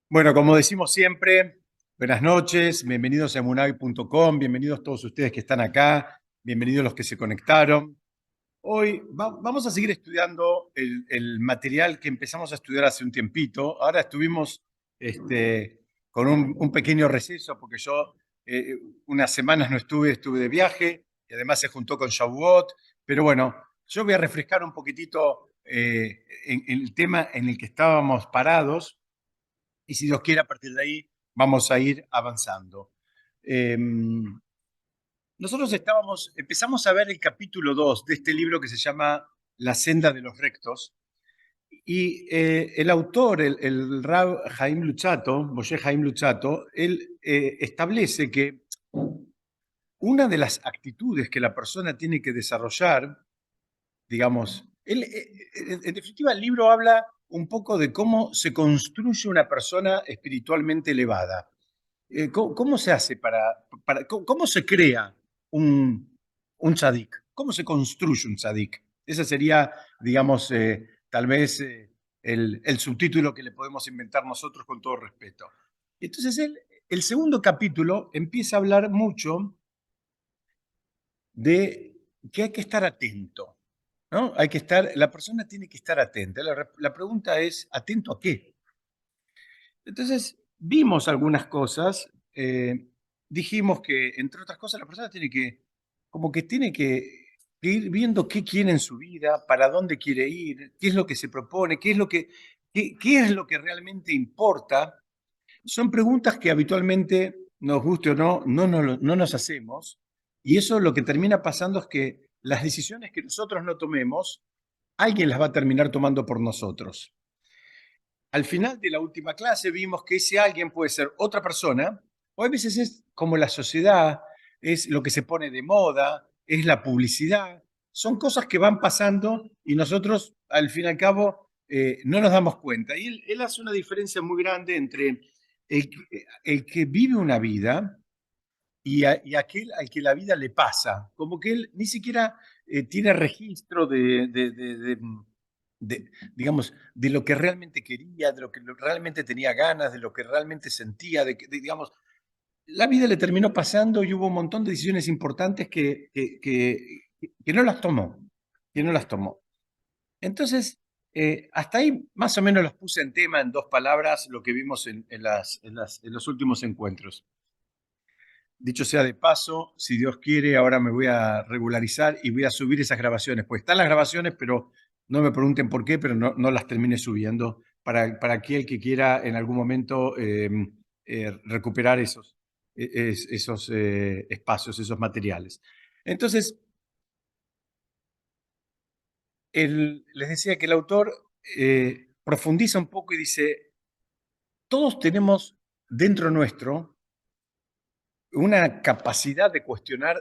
Bueno, como decimos siempre, buenas noches, bienvenidos a emunavi.com, bienvenidos todos ustedes que están acá, bienvenidos los que se conectaron. Hoy vamos a seguir estudiando el material que empezamos a estudiar hace un tiempito. Ahora estuvimos con un pequeño receso porque yo unas semanas no estuve de viaje y además se juntó con Shavuot. Pero bueno, yo voy a refrescar un poquitito en el tema en el que estábamos parados y si Dios quiere, a partir de ahí vamos a ir avanzando. Eh, Nosotros empezamos a ver el capítulo 2 de este libro que se llama La senda de los rectos, y el autor, el Rab Haim Luzzatto, Moshe Haim Luzzatto, él establece que una de las actitudes que la persona tiene que desarrollar, digamos, en definitiva el libro habla un poco de cómo se construye una persona espiritualmente elevada. ¿Cómo se hace cómo se crea un tzadik? ¿Cómo se construye un tzadik? Ese sería, digamos, tal vez el subtítulo que le podemos inventar nosotros con todo respeto. Entonces, el segundo capítulo empieza a hablar mucho de que hay que estar atento, ¿no? La persona tiene que estar atenta. La pregunta es, ¿atento a qué? Entonces, vimos algunas cosas, dijimos que, entre otras cosas, la persona como que tiene que ir viendo qué quiere en su vida, para dónde quiere ir, qué es lo que se propone, qué es lo que realmente importa. Son preguntas que habitualmente, nos guste o no, no nos hacemos, y eso lo que termina pasando es que las decisiones que nosotros no tomemos, alguien las va a terminar tomando por nosotros. Al final de la última clase vimos que ese alguien puede ser otra persona, o a veces es como la sociedad, es lo que se pone de moda, es la publicidad. Son cosas que van pasando y nosotros, al fin y al cabo, no nos damos cuenta. Y él hace una diferencia muy grande entre el que vive una vida y aquel al que la vida le pasa. Como que él ni siquiera tiene registro digamos, de lo que realmente quería, de lo que realmente tenía ganas, de lo que realmente sentía, digamos, la vida le terminó pasando y hubo un montón de decisiones importantes que no las tomó, que no las tomó. Entonces, hasta ahí más o menos los puse en tema en dos palabras, lo que vimos en los últimos encuentros. Dicho sea de paso, si Dios quiere, ahora me voy a regularizar y voy a subir esas grabaciones. Pues están las grabaciones, pero no me pregunten por qué, pero no las termine subiendo para aquel que quiera en algún momento recuperar esos espacios, esos materiales. Entonces, les decía que el autor profundiza un poco y dice, todos tenemos dentro nuestro una capacidad de cuestionar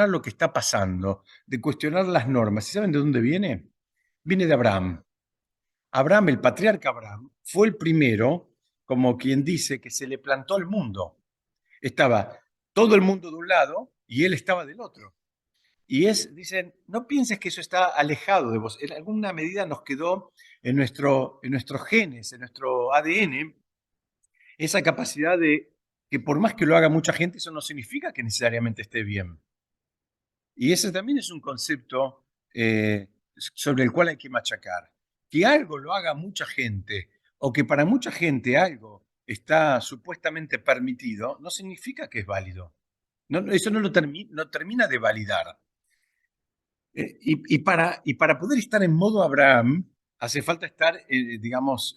lo que está pasando, de cuestionar las normas. ¿Y saben de dónde viene? Viene de Abraham. Abraham, el patriarca Abraham, fue el primero, como quien dice, que se le plantó al mundo. Estaba todo el mundo de un lado y él estaba del otro. Dicen, no pienses que eso está alejado de vos. En alguna medida nos quedó en nuestros genes, en nuestro ADN, esa capacidad de que por más que lo haga mucha gente, eso no significa que necesariamente esté bien. Y ese también es un concepto sobre el cual hay que machacar. Que algo lo haga mucha gente o que para mucha gente algo está supuestamente permitido, no significa que es válido. Eso no termina de validar. Y para poder estar en modo Abraham, hace falta estar, digamos,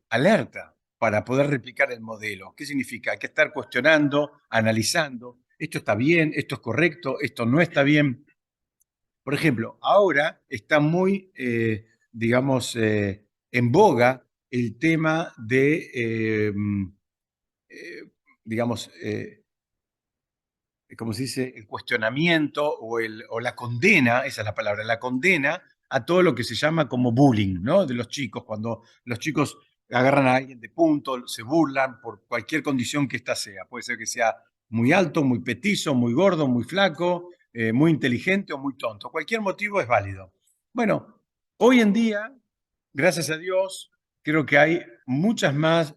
alerta para poder replicar el modelo. ¿Qué significa? Hay que estar cuestionando, analizando, esto está bien, esto es correcto, esto no está bien. Por ejemplo, ahora está muy, digamos, en boga el tema eh, digamos, como se dice, el cuestionamiento o la condena, esa es la palabra, la condena a todo lo que se llama como bullying, ¿no? De los chicos, cuando los chicos agarran a alguien de punto, se burlan por cualquier condición que ésta sea. Puede ser que sea muy alto, muy petizo, muy gordo, muy flaco, muy inteligente o muy tonto. Cualquier motivo es válido. Bueno, hoy en día, gracias a Dios, creo que hay mucha más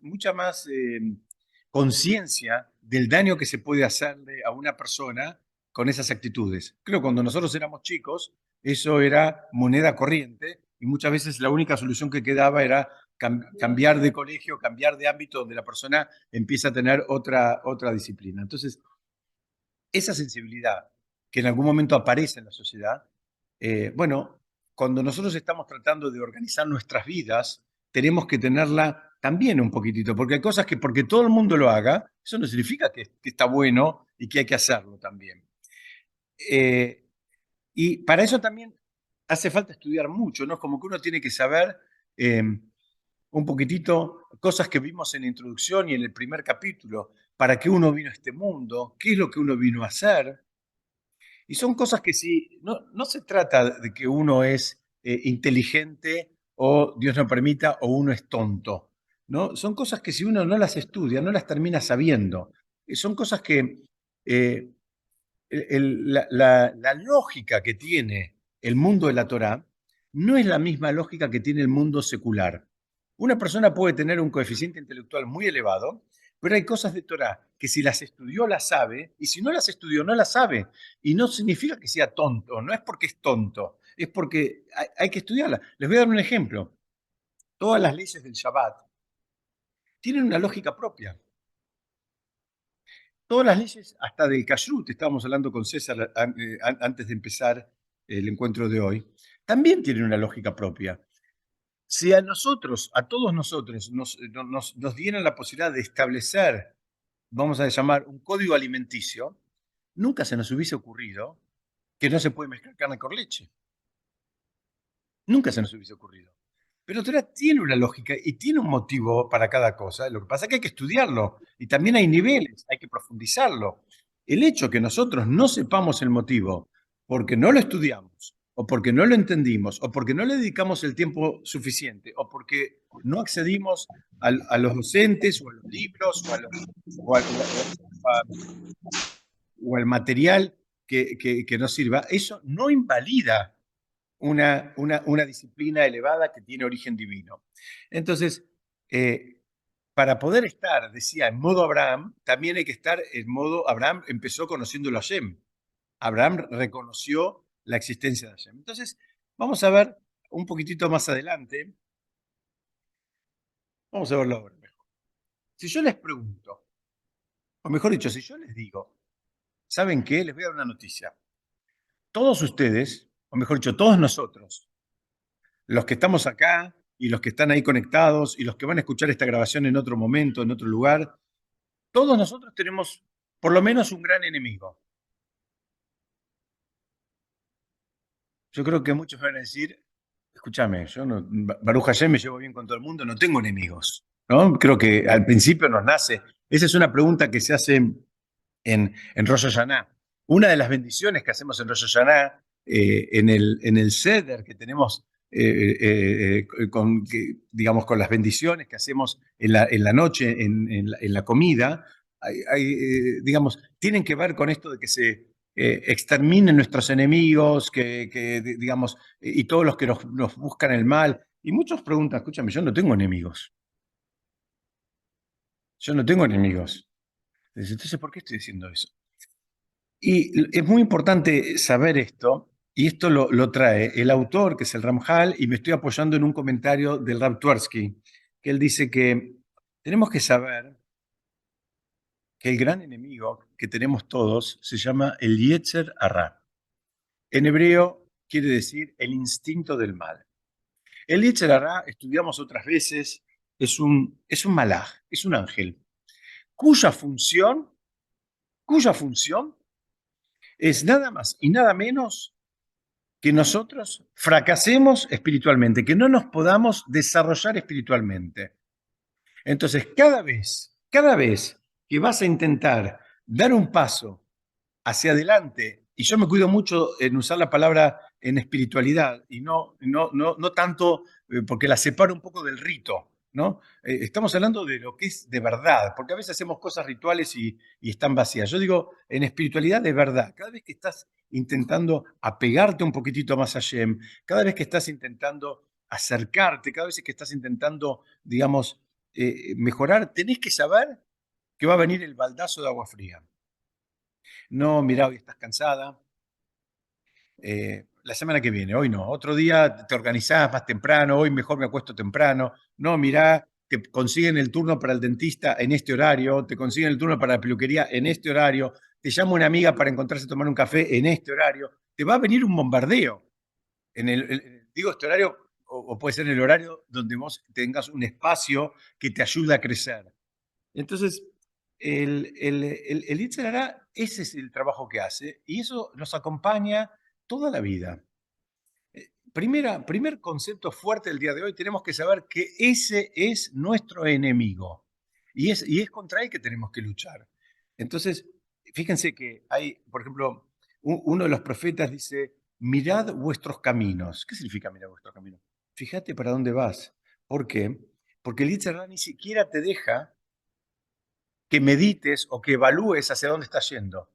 conciencia del daño que se puede hacerle a una persona con esas actitudes. Creo que cuando nosotros éramos chicos, eso era moneda corriente y muchas veces la única solución que quedaba era cambiar de colegio, cambiar de ámbito donde la persona empieza a tener otra disciplina. Entonces, esa sensibilidad que en algún momento aparece en la sociedad, bueno, cuando nosotros estamos tratando de organizar nuestras vidas, tenemos que tenerla también un poquitito, porque hay cosas que porque todo el mundo lo haga, eso no significa que está bueno y que hay que hacerlo también. Y para eso también hace falta estudiar mucho, ¿no? Como que uno tiene que saber un poquitito cosas que vimos en la introducción y en el primer capítulo, para qué uno vino a este mundo, qué es lo que uno vino a hacer. Y son cosas que si no se trata de que uno es inteligente o Dios no permita o uno es tonto, ¿no? Son cosas que si uno no las estudia, no las termina sabiendo. Son cosas que eh, la lógica que tiene el mundo de la Torá no es la misma lógica que tiene el mundo secular. Una persona puede tener un coeficiente intelectual muy elevado, pero hay cosas de Torá que si las estudió las sabe, y si no las estudió no las sabe. Y no significa que sea tonto, no es porque es tonto, es porque hay que estudiarla. Les voy a dar un ejemplo. Todas las leyes del Shabbat tienen una lógica propia. Todas las leyes, hasta del kashrut, estábamos hablando con César antes de empezar el encuentro de hoy, también tienen una lógica propia. Si a nosotros, a todos nosotros, nos dieran la posibilidad de establecer, vamos a llamar, un código alimenticio, nunca se nos hubiese ocurrido que no se puede mezclar carne con leche. Nunca se nos hubiese ocurrido. Pero Torah tiene una lógica y tiene un motivo para cada cosa. Lo que pasa es que hay que estudiarlo y también hay niveles, hay que profundizarlo. El hecho que nosotros no sepamos el motivo porque no lo estudiamos o porque no lo entendimos o porque no le dedicamos el tiempo suficiente o porque no accedimos a los docentes o a los libros o al material que nos sirva, eso no invalida una disciplina elevada que tiene origen divino. Entonces, para poder estar, decía, en modo Abraham, también hay que estar en modo Abraham empezó conociéndolo a Hashem. Abraham reconoció la existencia de Hashem. Entonces, vamos a ver un poquitito más adelante, vamos a verlo ahora mejor. Si yo les pregunto, o mejor dicho, si yo les digo, ¿saben qué? Les voy a dar una noticia. Todos ustedes, o mejor dicho, todos nosotros, los que estamos acá y los que están ahí conectados y los que van a escuchar esta grabación en otro momento, en otro lugar, todos nosotros tenemos por lo menos un gran enemigo. Yo creo que muchos van a decir, escúchame, yo no, Baruch Hashem me llevo bien con todo el mundo, no tengo enemigos, ¿no? Creo que al principio nos nace. Esa es una pregunta que se hace en Rosh Hashanah. Una de las bendiciones que hacemos en Rosh Hashanah, en el Seder que tenemos, digamos, con las bendiciones que hacemos en la noche, en la comida, digamos, tienen que ver con esto de que se exterminen nuestros enemigos, digamos, y todos los que nos buscan el mal. Y muchos preguntan, escúchame, yo no tengo enemigos. Yo no tengo enemigos. Entonces, ¿por qué estoy diciendo eso? Y es muy importante saber esto, y esto lo trae el autor, que es el Ramjal, y me estoy apoyando en un comentario del Rav Twersky, que él dice que tenemos que saber que el gran enemigo que tenemos todos se llama el Yetzer Hará. En hebreo quiere decir el instinto del mal. El Yetzer Hará, estudiamos otras veces, es un malaj, es un ángel, cuya función, cuya función es nada más y nada menos que nosotros fracasemos espiritualmente, que no nos podamos desarrollar espiritualmente. Entonces, cada vez que vas a intentar dar un paso hacia adelante, y yo me cuido mucho en usar la palabra en espiritualidad y no tanto porque la separo un poco del rito, ¿no? Estamos hablando de lo que es de verdad, porque a veces hacemos cosas rituales y están vacías. Yo digo, en espiritualidad de verdad, cada vez que estás intentando apegarte un poquitito más a Shem, cada vez que estás intentando acercarte, cada vez que estás intentando, digamos, mejorar, tenés que saber que va a venir el baldazo de agua fría. No, mirá, hoy estás cansada, la semana que viene, hoy no. Otro día te organizás más temprano, hoy mejor me acuesto temprano. No, mirá, te consiguen el turno para el dentista en este horario, te consiguen el turno para la peluquería en este horario, te llama una amiga para encontrarse a tomar un café en este horario. Te va a venir un bombardeo. Digo este horario, o puede ser el horario donde vos tengas un espacio que te ayude a crecer. Entonces, el Yetzer Hara, ese es el trabajo que hace y eso nos acompaña toda la vida. Primer concepto fuerte del día de hoy, tenemos que saber que ese es nuestro enemigo y es contra él que tenemos que luchar. Entonces, fíjense que hay, por ejemplo, uno de los profetas dice, mirad vuestros caminos. ¿Qué significa mirar vuestros caminos? Fíjate para dónde vas. ¿Por qué? Porque el Yetzer Hara ni siquiera te deja que medites o que evalúes hacia dónde estás yendo.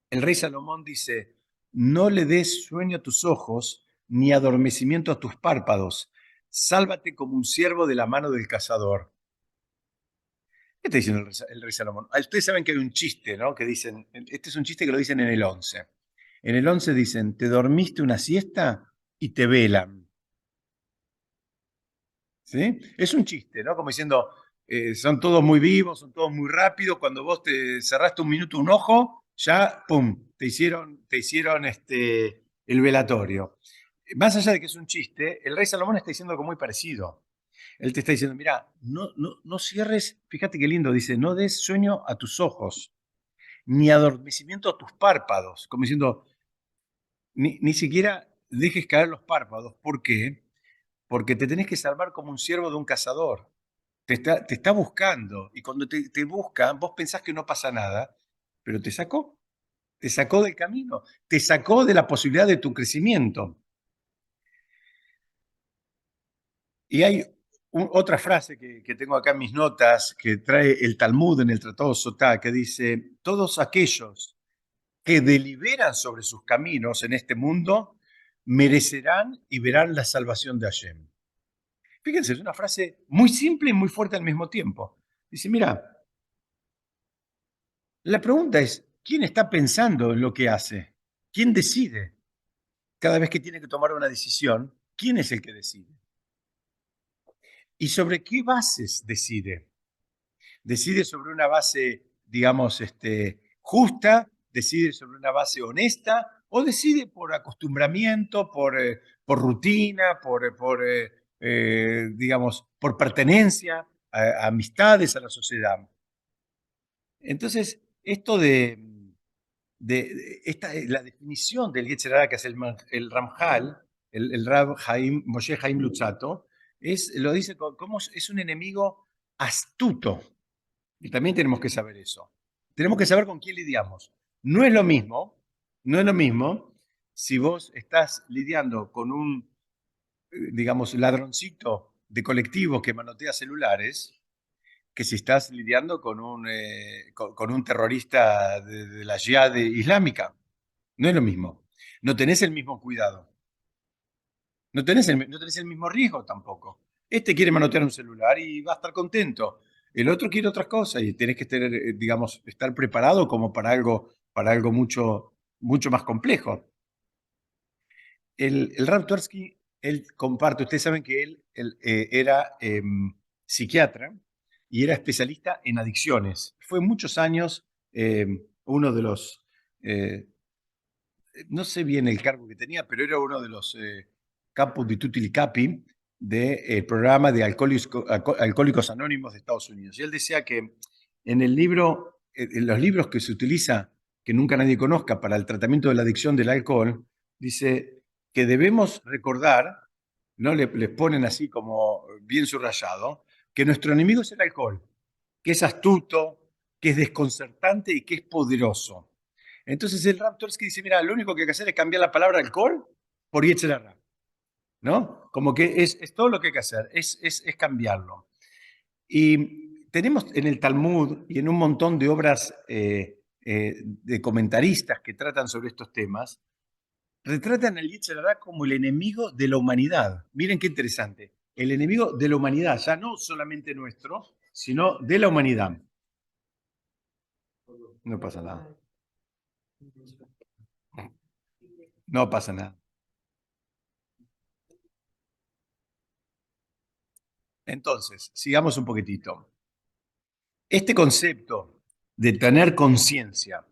El rey Salomón dice, no le des sueño a tus ojos ni adormecimiento a tus párpados. Sálvate como un ciervo de la mano del cazador. ¿Qué está diciendo el rey Salomón? Ustedes saben que hay un chiste, ¿no? Que dicen, este es un chiste que lo dicen en el 11. En el 11 dicen, te dormiste una siesta y te velan. ¿Sí? Es un chiste, ¿no? Como diciendo, son todos muy vivos, son todos muy rápidos. Cuando vos te cerraste un minuto un ojo, ya, ¡pum!, te hicieron el velatorio. Más allá de que es un chiste, el rey Salomón está diciendo algo muy parecido. Él te está diciendo, mira, no cierres, fíjate qué lindo, dice, no des sueño a tus ojos, ni adormecimiento a tus párpados, como diciendo, ni siquiera dejes caer los párpados. ¿Por qué? Porque te tenés que salvar como un ciervo de un cazador. Te está buscando y cuando te busca, vos pensás que no pasa nada, pero te sacó del camino, te sacó de la posibilidad de tu crecimiento. Y hay otra frase que tengo acá en mis notas que trae el Talmud en el Tratado Sotá, que dice, todos aquellos que deliberan sobre sus caminos en este mundo merecerán y verán la salvación de Hashem. Fíjense, es una frase muy simple y muy fuerte al mismo tiempo. Dice, mira, la pregunta es, ¿quién está pensando en lo que hace? ¿Quién decide? Cada vez que tiene que tomar una decisión, ¿quién es el que decide? ¿Y sobre qué bases decide? ¿Decide sobre una base, digamos, justa? ¿Decide sobre una base honesta? ¿O decide por acostumbramiento, por rutina, digamos, por pertenencia a amistades, a la sociedad? Entonces, esto la definición del Yetzer Hara que hace el Ramjal, el Rab Moshe Haim Luzzatto, lo dice como es un enemigo astuto. Y también tenemos que saber eso. Tenemos que saber con quién lidiamos. No es lo mismo, no es lo mismo si vos estás lidiando con un, digamos, ladroncito de colectivo que manotea celulares, que si estás lidiando con un terrorista de la Jihad islámica. No es lo mismo. No tenés el mismo cuidado. No tenés el mismo riesgo tampoco. Este quiere manotear un celular y va a estar contento. El otro quiere otras cosas y tenés que tener, digamos, estar preparado como para algo mucho más complejo. El Rab Twersky, él comparte, ustedes saben que él era psiquiatra y era especialista en adicciones. Fue muchos años uno de los, eh, no sé bien el cargo que tenía, pero era uno de los capus di tutti i capi del programa de Alcohólicos Anónimos de Estados Unidos. Y él decía que en el libro, en los libros que se utiliza, que nunca nadie conozca, para el tratamiento de la adicción del alcohol, dice que debemos recordar, ¿no? Les ponen así como bien subrayado, que nuestro enemigo es el alcohol, que es astuto, que es desconcertante y que es poderoso. Entonces el Raptors dice, mira, lo único que hay que hacer es cambiar la palabra alcohol por Yetzer Hara, ¿no? Como que es todo lo que hay que hacer, es cambiarlo. Y tenemos en el Talmud y en un montón de obras de comentaristas que tratan sobre estos temas, retratan al Yetzer Hara como el enemigo de la humanidad. Miren qué interesante. el enemigo de la humanidad, ya no solamente nuestro, sino de la humanidad. No pasa nada. No pasa nada. Entonces, sigamos un poquitito. Este concepto de tener conciencia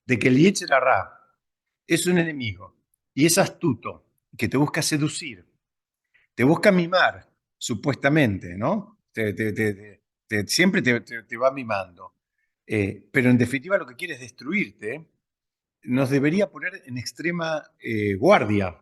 de que el Yetzer Hara es un enemigo y es astuto, que te busca seducir, te busca mimar, supuestamente, ¿no? Siempre te va mimando. Pero en definitiva lo que quiere es destruirte, nos debería poner en extrema guardia.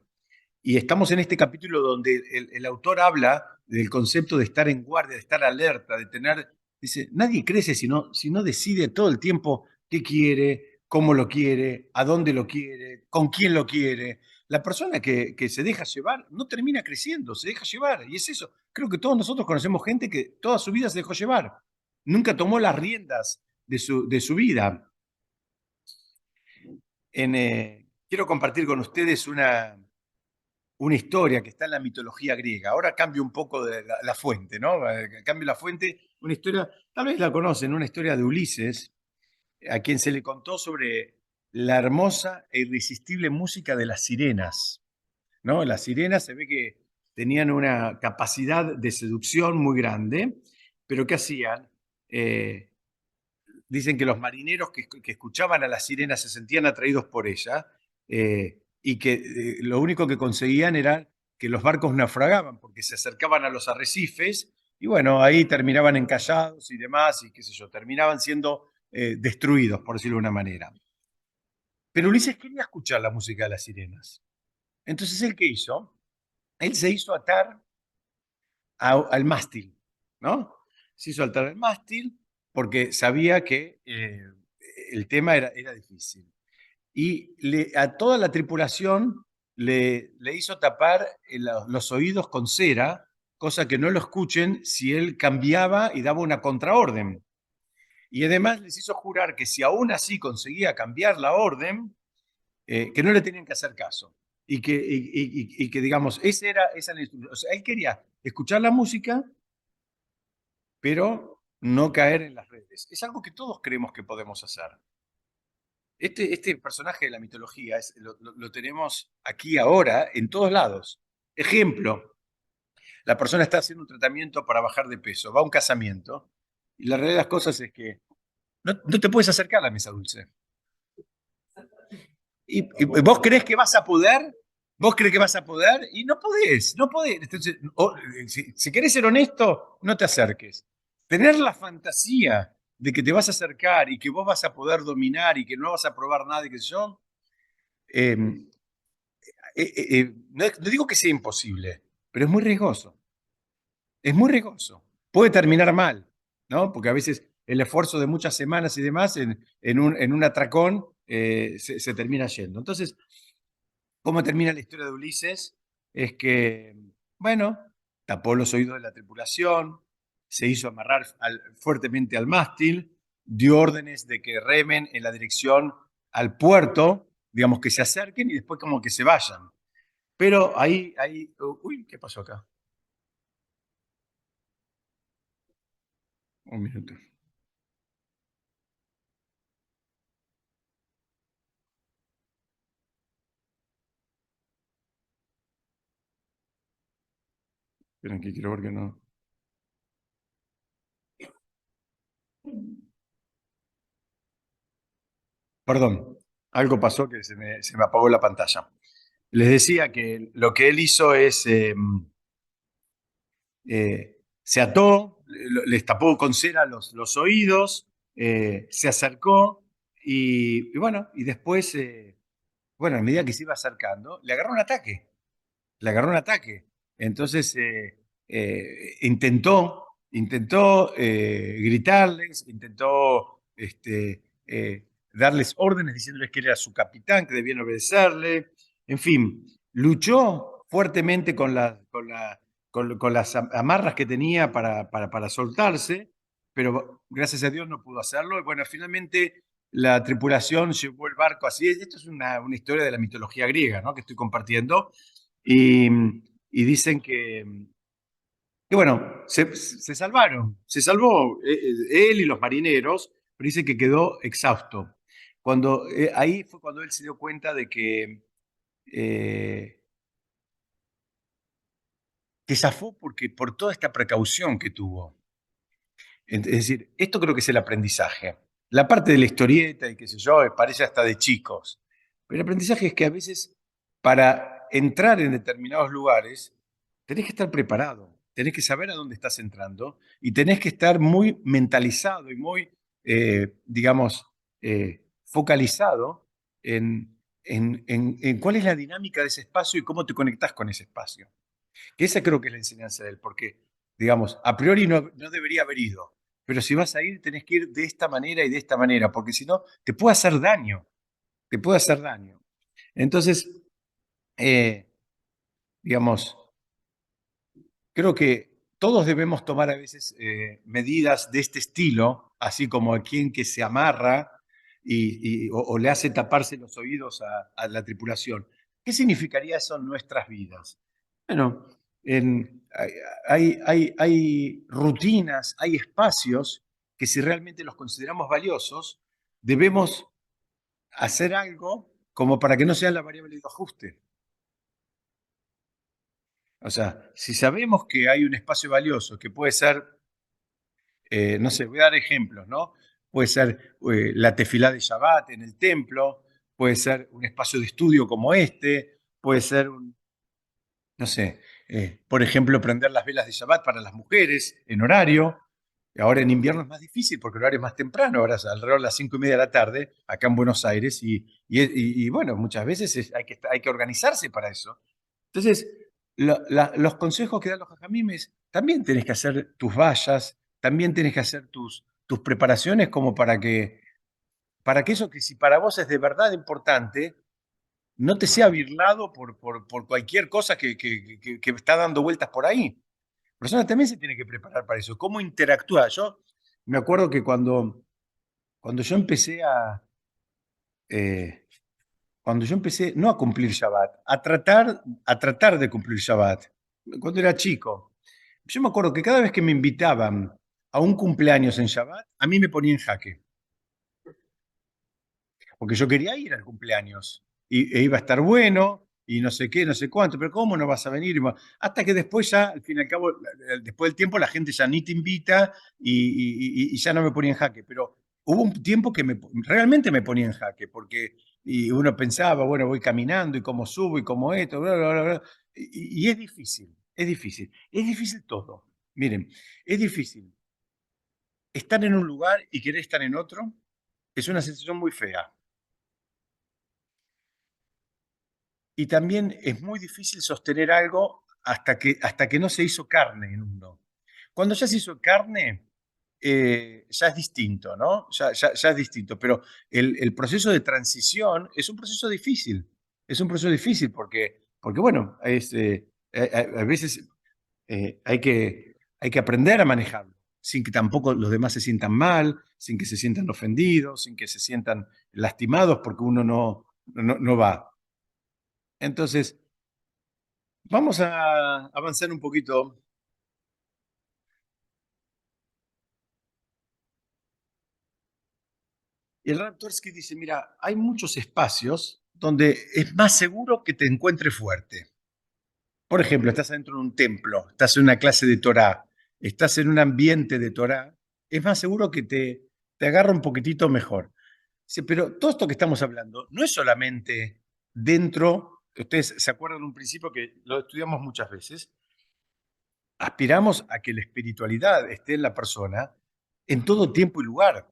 Y estamos en este capítulo donde el autor habla del concepto de estar en guardia, de estar alerta, de tener, dice, nadie crece si no decide todo el tiempo qué quiere, cómo lo quiere, a dónde lo quiere, con quién lo quiere. La persona que se deja llevar no termina creciendo, se deja llevar. Y es eso. Creo que todos nosotros conocemos gente que toda su vida se dejó llevar. Nunca tomó las riendas de su vida. Quiero compartir con ustedes una historia que está en la mitología griega. Ahora cambio un poco de la fuente, ¿no? Cambio la fuente, una historia, tal vez la conocen, una historia de Ulises, a quien se le contó sobre la hermosa e irresistible música de las sirenas, ¿no? Las sirenas se ve que tenían una capacidad de seducción muy grande, pero ¿qué hacían? Dicen que los marineros que escuchaban a las sirenas se sentían atraídos por ella y que lo único que conseguían era que los barcos naufragaban porque se acercaban a los arrecifes y bueno, ahí terminaban encallados y demás y qué sé yo, terminaban siendo destruidos, por decirlo de una manera. Pero Ulises quería escuchar la música de las sirenas. Entonces, ¿él qué hizo? Él se hizo atar al mástil, ¿no? Se hizo atar al mástil porque sabía que el tema era difícil. Y a toda la tripulación le hizo tapar los oídos con cera, cosa que no lo escuchen si él cambiaba y daba una contraorden. Y además les hizo jurar que si aún así conseguía cambiar la orden, que no le tenían que hacer caso. Y que digamos, esa era la instrucción. O sea, él quería escuchar la música, pero no caer en las redes. Es algo que todos creemos que podemos hacer. Este personaje de la mitología lo tenemos aquí ahora, en todos lados. Ejemplo, la persona está haciendo un tratamiento para bajar de peso, va a un casamiento, y la realidad de las cosas es que no te puedes acercar a la mesa dulce. Y vos crees que vas a poder, vos crees que vas a poder, y no podés, no podés. Entonces, si querés ser honesto, no te acerques. Tener la fantasía de que te vas a acercar y que vos vas a poder dominar y que no vas a probar nada y que yo, eh, no digo que sea imposible, pero es muy riesgoso. Es muy riesgoso. Puede terminar mal, ¿no? Porque a veces el esfuerzo de muchas semanas y demás en un atracón se termina yendo. Entonces, ¿cómo termina la historia de Ulises? Es que, bueno, tapó los oídos de la tripulación, se hizo amarrar fuertemente al mástil, dio órdenes de que remen en la dirección al puerto, digamos que se acerquen y después como que se vayan. Pero uy, ¿qué pasó acá? Un minuto. Esperen que quiero ver que no. Perdón, algo pasó que se me apagó la pantalla. Les decía que lo que él hizo es, se ató, les tapó con cera los oídos, se acercó y bueno, y después, bueno, a medida que se iba acercando, le agarró un ataque. Le agarró un ataque. Entonces intentó gritarles, intentó darles órdenes diciéndoles que era su capitán, que debían obedecerle. En fin, luchó fuertemente con las amarras que tenía para soltarse, pero gracias a Dios no pudo hacerlo. Y bueno, finalmente la tripulación llevó el barco así. Esto es una historia de la mitología griega, ¿no? Que estoy compartiendo y dicen Y bueno, se salvaron, se salvó él y los marineros, pero dice que quedó exhausto. Ahí fue cuando él se dio cuenta de eh, que zafó por toda esta precaución que tuvo. Es decir, esto creo que es el aprendizaje. La parte de la historieta y qué sé yo, parece hasta de chicos. Pero el aprendizaje es que a veces para entrar en determinados lugares tenés que estar preparado, tenés que saber a dónde estás entrando y tenés que estar muy mentalizado y muy, digamos, focalizado en cuál es la dinámica de ese espacio y cómo te conectás con ese espacio. Que esa creo que es la enseñanza de él, porque, digamos, a priori no debería haber ido, pero si vas a ir, tenés que ir de esta manera y de esta manera, porque si no, te puede hacer daño, te puede hacer daño. Entonces, eh, digamos, creo que todos debemos tomar a veces medidas de este estilo, así como a quien que se amarra o le hace taparse los oídos a la tripulación. ¿Qué significaría eso en nuestras vidas? Bueno, hay rutinas, hay espacios que si realmente los consideramos valiosos, debemos hacer algo como para que no sea la variable de ajuste. O sea, si sabemos que hay un espacio valioso que puede ser, no sé, voy a dar ejemplos, ¿no? Puede ser la tefilá de Shabbat en el templo, puede ser un espacio de estudio como este, puede ser no sé, por ejemplo, prender las velas de Shabbat para las mujeres en horario. Ahora en invierno es más difícil porque el horario es más temprano, ahora es alrededor de las 5:30 de la tarde, acá en Buenos Aires, y bueno, muchas veces hay que organizarse para eso. Entonces, los consejos que dan los jajamimes, también tenés que hacer tus vallas, también tenés que hacer tus preparaciones como para que eso que si para vos es de verdad importante, no te sea birlado por cualquier cosa que está dando vueltas por ahí. La persona también se tiene que preparar para eso. ¿Cómo interactúa? Yo me acuerdo que cuando yo empecé eh, cuando yo empecé no a cumplir Shabbat, a tratar de cumplir Shabbat, cuando era chico, yo me acuerdo que cada vez que me invitaban a un cumpleaños en Shabbat, a mí me ponía en jaque. Porque yo quería ir al cumpleaños e iba a estar bueno y no sé qué, no sé cuánto, pero ¿cómo no vas a venir? Hasta que después ya, al fin y al cabo, después del tiempo, la gente ya ni te invita y ya no me ponía en jaque. Pero hubo un tiempo que realmente me ponía en jaque, porque y uno pensaba, bueno, voy caminando y cómo subo y cómo esto, bla, bla, bla, bla. Y es difícil, es difícil. Es difícil todo. Miren, es difícil estar en un lugar y querer estar en otro. Es una sensación muy fea. Y también es muy difícil sostener algo hasta que no se hizo carne en uno. Cuando ya se hizo carne, ya es distinto, ¿no? Ya es distinto, pero el proceso de transición es un proceso difícil. Es un proceso difícil porque bueno, a veces hay que aprender a manejarlo, sin que tampoco los demás se sientan mal, sin que se sientan ofendidos, sin que se sientan lastimados porque uno no va. Entonces, vamos a avanzar un poquito. Y el Rap Tversky dice, mira, hay muchos espacios donde es más seguro que te encuentres fuerte. Por ejemplo, estás dentro de un templo, estás en una clase de Torá, estás en un ambiente de Torá, es más seguro que te agarra un poquitito mejor. Dice, pero todo esto que estamos hablando no es solamente dentro, ustedes se acuerdan de un principio que lo estudiamos muchas veces, aspiramos a que la espiritualidad esté en la persona en todo tiempo y lugar.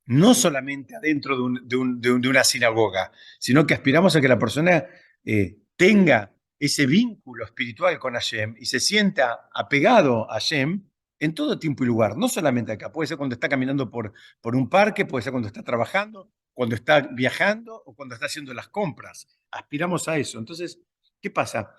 No solamente adentro de una sinagoga, sino que aspiramos a que la persona tenga ese vínculo espiritual con Hashem y se sienta apegado a Hashem en todo tiempo y lugar, no solamente acá, puede ser cuando está caminando por un parque, puede ser cuando está trabajando, cuando está viajando o cuando está haciendo las compras. Aspiramos a eso. Entonces, ¿qué pasa?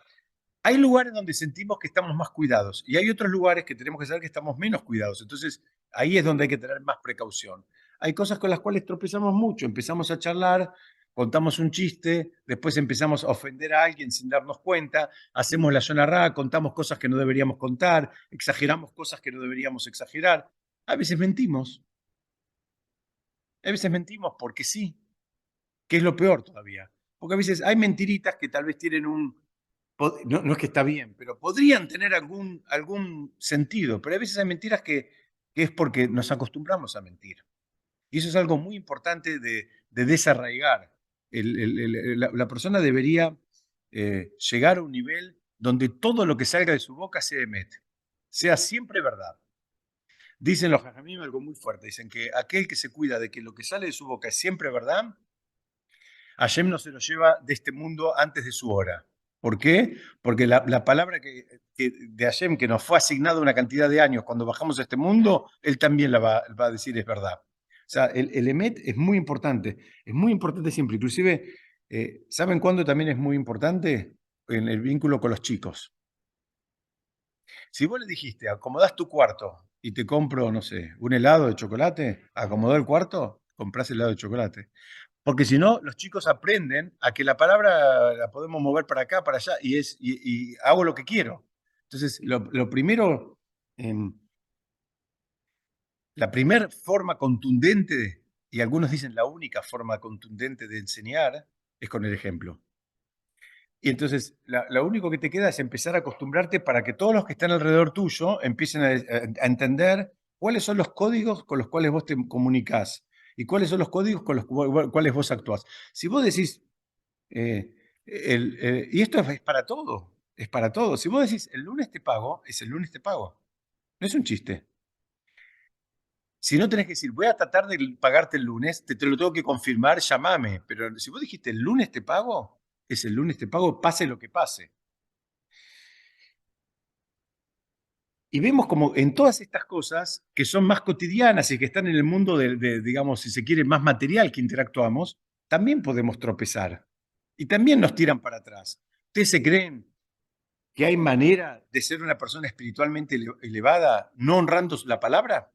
Hay lugares donde sentimos que estamos más cuidados y hay otros lugares que tenemos que saber que estamos menos cuidados. Entonces, ahí es donde hay que tener más precaución. Hay cosas con las cuales tropezamos mucho, empezamos a charlar. contamos un chiste, después empezamos a ofender a alguien sin darnos cuenta, hacemos la zona rara, contamos cosas que no deberíamos contar, exageramos cosas que no deberíamos exagerar. A veces mentimos, a veces mentimos porque sí, que es lo peor todavía. Porque a veces hay mentiritas que tal vez tienen no, no es que está bien, pero podrían tener algún sentido, pero a veces hay mentiras que es porque nos acostumbramos a mentir. Y eso es algo muy importante de desarraigar. La persona debería llegar a un nivel donde todo lo que salga de su boca sea emet, sea siempre verdad. Dicen los jajamim algo muy fuerte, dicen que aquel que se cuida de que lo que sale de su boca es siempre verdad, Hashem no se lo lleva de este mundo antes de su hora. ¿Por qué? Porque la palabra de Hashem que nos fue asignada una cantidad de años cuando bajamos a este mundo, él también va a decir es verdad. O sea, el emet es muy importante siempre. Inclusive, ¿saben cuándo también es muy importante? En el vínculo con los chicos. Si vos le dijiste, acomodás tu cuarto y te compro, no sé, un helado de chocolate, acomodó el cuarto, comprás helado de chocolate. Porque si no, los chicos aprenden a que la palabra la podemos mover para acá, para allá, y hago lo que quiero. Entonces, lo primero, em, la primera forma contundente, y algunos dicen la única forma contundente de enseñar, es con el ejemplo. Y entonces, lo único que te queda es empezar a acostumbrarte para que todos los que están alrededor tuyo empiecen a entender cuáles son los códigos con los cuales vos te comunicás y cuáles son los códigos con los cuales vos actuás. Si vos decís, eh, y esto es para todo, es para todo. Si vos decís, el lunes te pago, es el lunes te pago. No es un chiste. Si no tenés que decir, voy a tratar de pagarte el lunes, te lo tengo que confirmar, llamame. Pero si vos dijiste, el lunes te pago, es el lunes te pago, pase lo que pase. Y vemos como en todas estas cosas que son más cotidianas y que están en el mundo digamos, si se quiere, más material que interactuamos, también podemos tropezar. Y también nos tiran para atrás. ¿Ustedes se creen que hay manera de ser una persona espiritualmente elevada no honrando la palabra?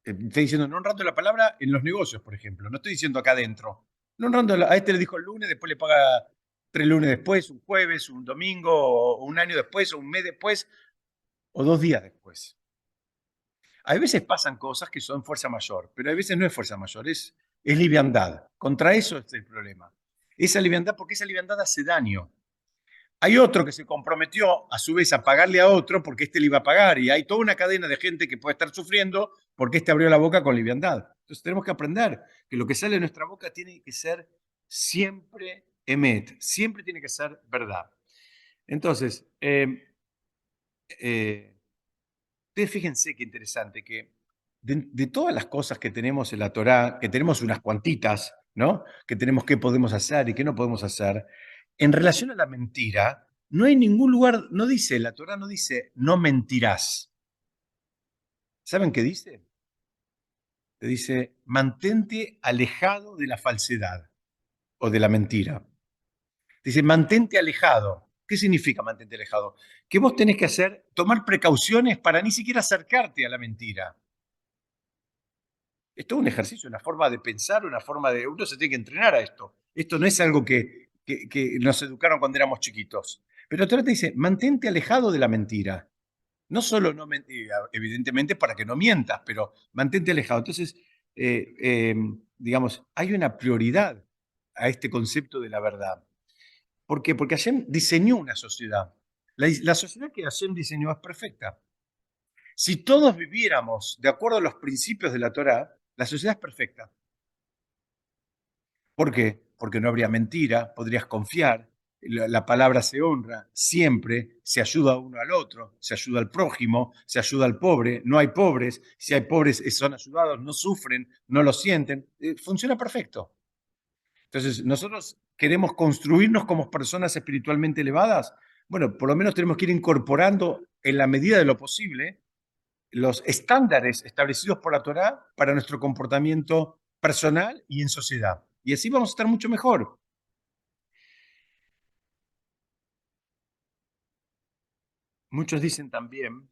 Estoy diciendo no honrando la palabra en los negocios, por ejemplo. No estoy diciendo acá adentro. No honrando, a este le dijo el lunes, después le paga 3 lunes después, un jueves, un domingo, o un año después, o un mes después, o 2 días después. A veces pasan cosas que son fuerza mayor, pero a veces no es fuerza mayor, es liviandad. Contra eso es el problema. Esa liviandad, porque esa liviandad hace daño. Hay otro que se comprometió a su vez a pagarle a otro porque éste le iba a pagar y hay toda una cadena de gente que puede estar sufriendo porque éste abrió la boca con liviandad. Entonces tenemos que aprender que lo que sale de nuestra boca tiene que ser siempre emet, siempre tiene que ser verdad. Entonces, eh, ustedes fíjense qué interesante que de todas las cosas que tenemos en la Torá, que tenemos unas cuantitas, ¿no? Que tenemos qué podemos hacer y qué no podemos hacer, en relación a la mentira, no hay ningún lugar, no dice, la Torá no dice, no mentirás. ¿Saben qué dice? Te dice, mantente alejado de la falsedad o de la mentira. Dice, mantente alejado. ¿Qué significa mantente alejado? Que vos tenés que hacer, tomar precauciones para ni siquiera acercarte a la mentira. Es todo un ejercicio, una forma de pensar, una forma de... Uno se tiene que entrenar a esto. Esto no es algo que nos educaron cuando éramos chiquitos. Pero te dice, mantente alejado de la mentira. No solo no mentir, evidentemente para que no mientas, pero mantente alejado. Entonces, digamos, hay una prioridad a este concepto de la verdad. ¿Por qué? Porque Hashem diseñó una sociedad. La sociedad que Hashem diseñó es perfecta. Si todos viviéramos de acuerdo a los principios de la Torá, la sociedad es perfecta. ¿Por qué? Porque no habría mentira, podrías confiar, la palabra se honra, siempre se ayuda uno al otro, se ayuda al prójimo, se ayuda al pobre, no hay pobres, si hay pobres son ayudados, no sufren, no lo sienten, funciona perfecto. Entonces, nosotros queremos construirnos como personas espiritualmente elevadas, bueno, por lo menos tenemos que ir incorporando en la medida de lo posible los estándares establecidos por la Torá para nuestro comportamiento personal y en sociedad. Y así vamos a estar mucho mejor. Muchos dicen también,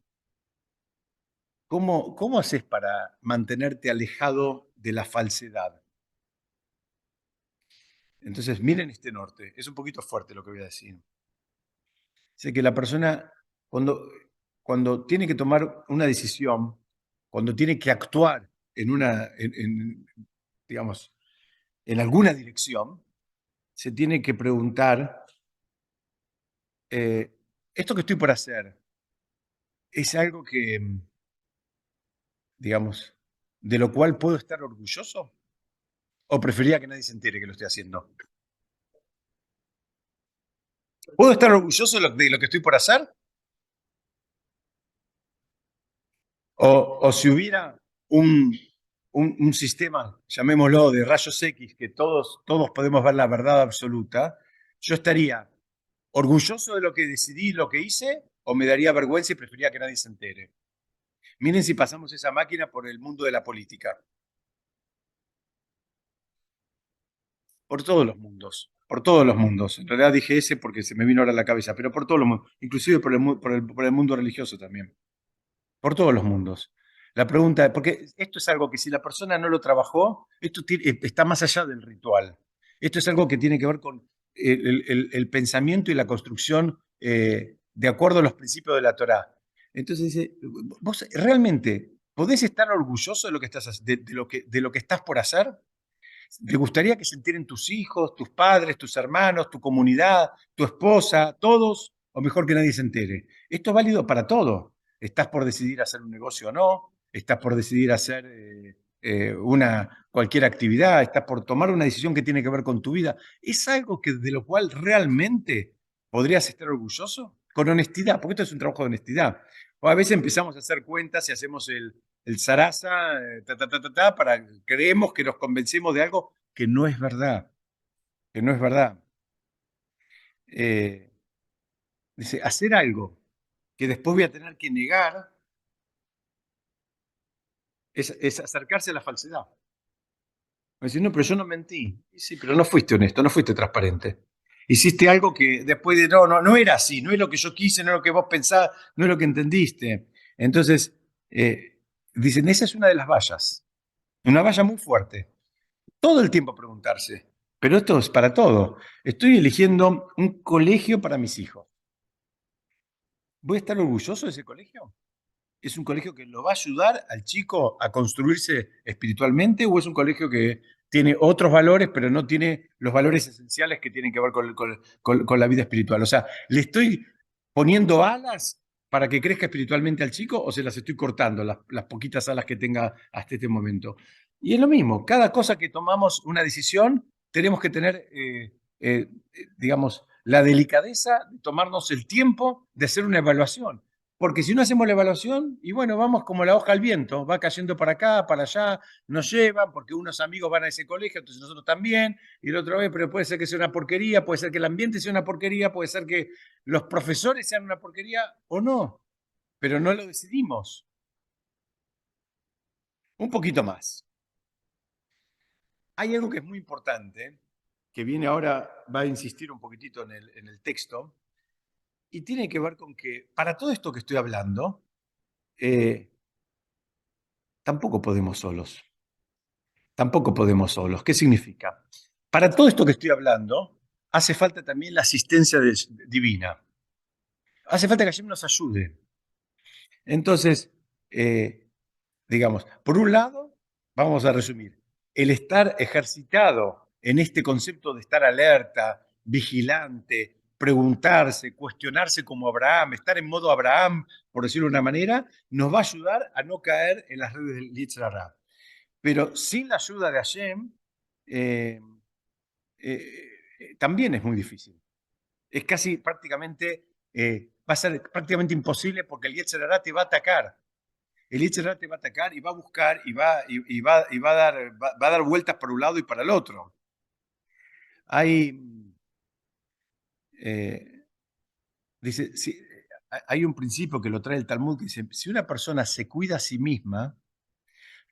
¿cómo haces para mantenerte alejado de la falsedad? Entonces, miren este norte. Es un poquito fuerte lo que voy a decir. Sé que la persona, cuando tiene que tomar una decisión, cuando tiene que actuar digamos, en alguna dirección, se tiene que preguntar, ¿esto que estoy por hacer es algo que, digamos, de lo cual puedo estar orgulloso? ¿O preferiría que nadie se entere que lo estoy haciendo? ¿Puedo estar orgulloso de lo que estoy por hacer? O si hubiera un, un sistema, llamémoslo, de rayos X, que todos podemos ver la verdad absoluta, yo estaría orgulloso de lo que decidí, lo que hice, o me daría vergüenza y preferiría que nadie se entere. Miren si pasamos esa máquina por el mundo de la política, por todos los mundos, por todos los mundos. En realidad dije ese porque se me vino ahora a la cabeza, pero por todos los mundos, inclusive por el mundo religioso también. Por todos los mundos. La pregunta, porque esto es algo que si la persona no lo trabajó, está más allá del ritual. Esto es algo que tiene que ver con el pensamiento y la construcción de acuerdo a los principios de la Torá. Entonces dice, vos realmente podés estar orgulloso de lo que estás, de lo que estás por hacer. ¿Te gustaría que se enteren tus hijos, tus padres, tus hermanos, tu comunidad, tu esposa, todos? O mejor que nadie se entere. Esto es válido para todo. Estás por decidir hacer un negocio o no, estás por decidir hacer cualquier actividad, estás por tomar una decisión que tiene que ver con tu vida. ¿Es algo de lo cual realmente podrías estar orgulloso? Con honestidad, porque esto es un trabajo de honestidad. O a veces empezamos a hacer cuentas y hacemos el zaraza, creemos que nos convencemos de algo que no es verdad, que no es verdad. Eh, Dice, hacer algo que después voy a tener que negar es acercarse a la falsedad. Decir, no, pero yo no mentí. Y sí, pero no fuiste honesto, no fuiste transparente. Hiciste algo que después de, no era así, no es lo que yo quise, no es lo que vos pensás, no es lo que entendiste. Entonces, dicen, esa es una de las vallas, una valla muy fuerte. Todo el tiempo preguntarse, pero esto es para todo. Estoy eligiendo un colegio para mis hijos. ¿Voy a estar orgulloso de ese colegio? ¿Es un colegio que lo va a ayudar al chico a construirse espiritualmente o es un colegio que tiene otros valores, pero no tiene los valores esenciales que tienen que ver con la vida espiritual? O sea, ¿le estoy poniendo alas para que crezca espiritualmente al chico o se las estoy cortando, las poquitas alas que tenga hasta este momento? Y es lo mismo, cada cosa que tomamos una decisión, tenemos que tener, digamos, la delicadeza de tomarnos el tiempo de hacer una evaluación. Porque si no hacemos la evaluación, y bueno, vamos como la hoja al viento, va cayendo para acá, para allá, nos llevan, porque unos amigos van a ese colegio, entonces nosotros también, y el otro vez, pero puede ser que sea una porquería, puede ser que el ambiente sea una porquería, puede ser que los profesores sean una porquería o no, pero no lo decidimos. Un poquito más. Hay algo que es muy importante, que viene ahora, va a insistir un poquitito en el texto, y tiene que ver con que para todo esto que estoy hablando, eh, tampoco podemos solos. Tampoco podemos solos. ¿Qué significa? Para todo esto que estoy hablando, hace falta también la asistencia divina. Hace falta que Hashem nos ayude. Entonces, eh, digamos, por un lado, vamos a resumir, el estar ejercitado en este concepto de estar alerta, vigilante, preguntarse, cuestionarse como Abraham, estar en modo Abraham, por decirlo de una manera, nos va a ayudar a no caer en las redes del Yetzer Hara. Pero sin la ayuda de Hashem, eh, también es muy difícil. Es casi prácticamente, va a ser prácticamente imposible porque el Yetzer Hara te va a atacar. El Yetzer Hara te va a atacar y va a buscar y va a dar vueltas para un lado y para el otro. Hay, eh, dice, hay un principio que lo trae el Talmud que dice, si una persona se cuida a sí misma,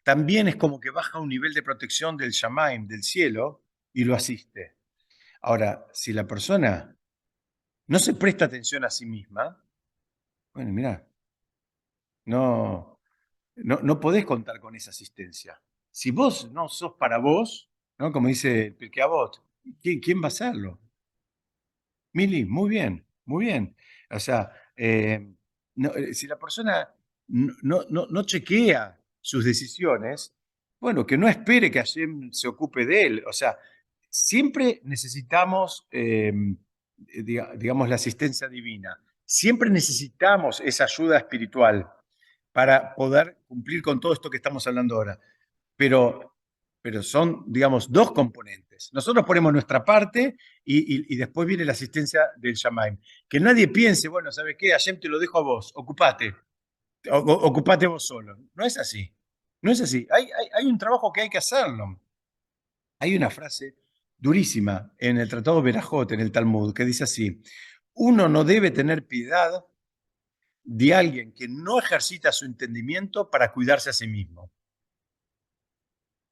también es como que baja un nivel de protección del Shamaim, del cielo, y lo asiste. Ahora, si la persona no se presta atención a sí misma, bueno, mira, no podés contar con esa asistencia. Si vos no sos para vos, ¿no? Como dice el Pirkei Avot, ¿Quién va a hacerlo? Mili, muy bien, muy bien. O sea, si la persona no chequea sus decisiones, bueno, que no espere que Hashem se ocupe de él. O sea, siempre necesitamos, digamos, la asistencia divina. Siempre necesitamos esa ayuda espiritual para poder cumplir con todo esto que estamos hablando ahora. Pero, pero son, digamos, dos componentes. Nosotros ponemos nuestra parte y después viene la asistencia del Shamaim. Que nadie piense, bueno, ¿sabes qué? Hashem te lo dejo a vos, ocupate, ocupate vos solo. No es así, no es así. Hay un trabajo que hay que hacerlo. Hay una frase durísima en el Tratado Berajot, en el Talmud, que dice así: uno no debe tener piedad de alguien que no ejercita su entendimiento para cuidarse a sí mismo.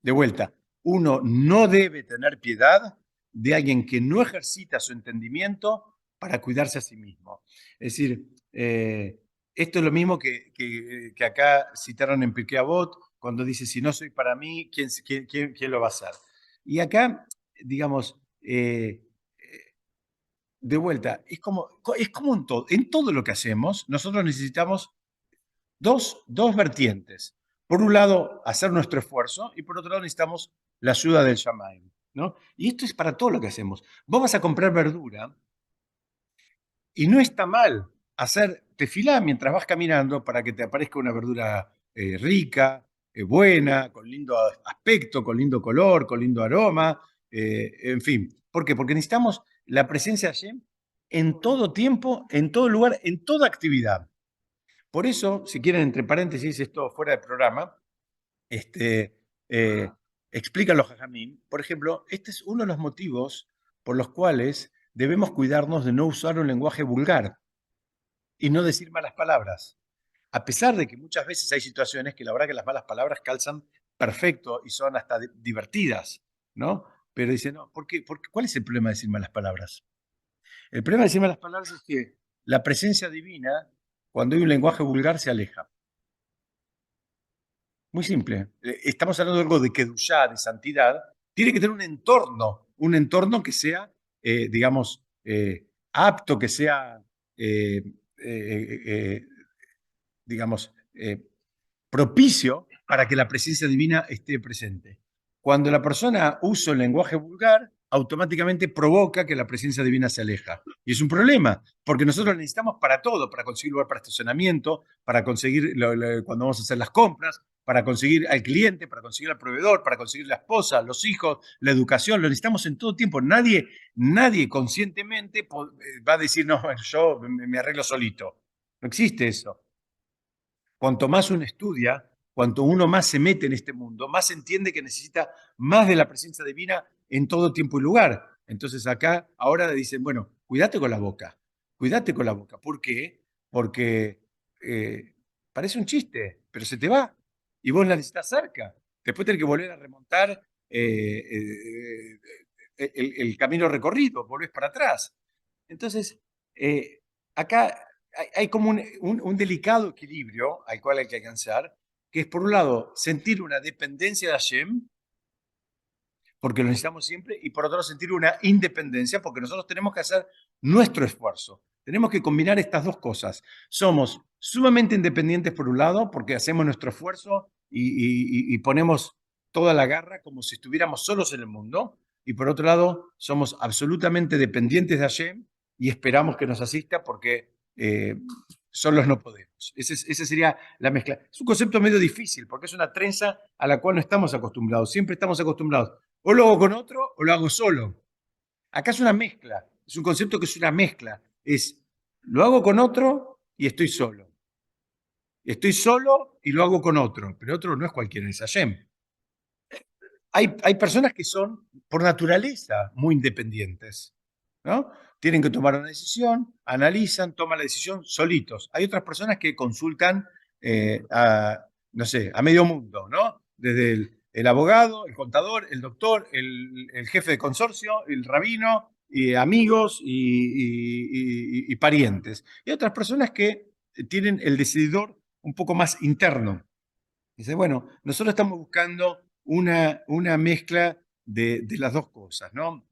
De vuelta, uno no debe tener piedad de alguien que no ejercita su entendimiento para cuidarse a sí mismo. Es decir, esto es lo mismo que acá citaron en Pirkei Avot, cuando dice, si no soy para mí, ¿quién lo va a hacer? Y acá, digamos, de vuelta, es como en todo lo que hacemos, nosotros necesitamos dos vertientes. Por un lado, hacer nuestro esfuerzo y por otro lado necesitamos la ayuda del Shamaim, ¿no? Y esto es para todo lo que hacemos. Vos vas a comprar verdura y no está mal hacer tefilá mientras vas caminando para que te aparezca una verdura rica, buena, con lindo aspecto, con lindo color, con lindo aroma, en fin. ¿Por qué? Porque necesitamos la presencia de Hashem en todo tiempo, en todo lugar, en toda actividad. Por eso, si quieren, entre paréntesis, esto fuera de programa, este, eh, explican los jajamim. Por ejemplo, este es uno de los motivos por los cuales debemos cuidarnos de no usar un lenguaje vulgar y no decir malas palabras. A pesar de que muchas veces hay situaciones que la verdad que las malas palabras calzan perfecto y son hasta divertidas, ¿no? Pero dicen, no, ¿cuál es el problema de decir malas palabras? El problema de decir malas palabras es que la presencia divina, cuando hay un lenguaje vulgar, se aleja. Muy simple. Estamos hablando de algo de kedushá, de santidad. Tiene que tener un entorno que sea, digamos, apto, que sea, digamos, propicio para que la presencia divina esté presente. Cuando la persona usa el lenguaje vulgar, automáticamente provoca que la presencia divina se aleja. Y es un problema, porque nosotros lo necesitamos para todo, para conseguir lugar para estacionamiento, para conseguir cuando vamos a hacer las compras, para conseguir al cliente, para conseguir al proveedor, para conseguir la esposa, los hijos, la educación, lo necesitamos en todo tiempo. Nadie conscientemente va a decir, no, yo me arreglo solito. No existe eso. Cuanto más uno estudia, cuanto uno más se mete en este mundo, más entiende que necesita más de la presencia divina en todo tiempo y lugar. Entonces acá ahora dicen, bueno, cuídate con la boca, cuídate con la boca. ¿Por qué? Porque parece un chiste, pero se te va y vos la necesitas cerca. Después tenés que volver a remontar el camino recorrido, volvés para atrás. Entonces, acá hay como un delicado equilibrio al cual hay que alcanzar, que es por un lado sentir una dependencia de Hashem, porque lo necesitamos siempre, y por otro lado sentir una independencia, porque nosotros tenemos que hacer nuestro esfuerzo. Tenemos que combinar estas dos cosas. Somos sumamente independientes por un lado, porque hacemos nuestro esfuerzo y ponemos toda la garra como si estuviéramos solos en el mundo, y por otro lado somos absolutamente dependientes de Hashem y esperamos que nos asista porque solos no podemos. Esa sería la mezcla. Es un concepto medio difícil porque es una trenza a la cual no estamos acostumbrados. Siempre estamos acostumbrados. O lo hago con otro o lo hago solo. Acá es una mezcla. Es un concepto que es una mezcla. Es lo hago con otro y estoy solo. Estoy solo y lo hago con otro. Pero otro no es cualquiera, es Hashem. Hay personas que son, por naturaleza, muy independientes, ¿no? Tienen que tomar una decisión, analizan, toman la decisión solitos. Hay otras personas que consultan no sé, a medio mundo, ¿no? Desde el abogado, el contador, el doctor, el jefe de consorcio, el rabino, y amigos y parientes. Y hay otras personas que tienen el decididor un poco más interno. Dice, bueno, nosotros estamos buscando una mezcla de las dos cosas, ¿no?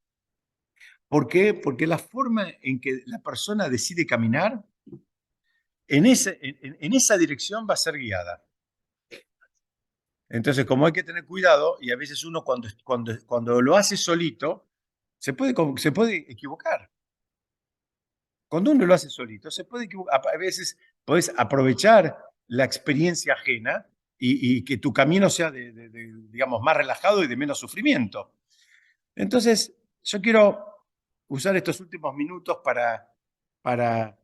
¿Por qué? Porque la forma en que la persona decide caminar, en esa dirección va a ser guiada. Entonces, como hay que tener cuidado, y a veces uno cuando lo hace solito, se puede equivocar. Cuando uno lo hace solito, se puede equivocar. A veces puedes aprovechar la experiencia ajena y que tu camino sea, digamos, más relajado y de menos sufrimiento. Entonces, yo quiero usar estos últimos minutos para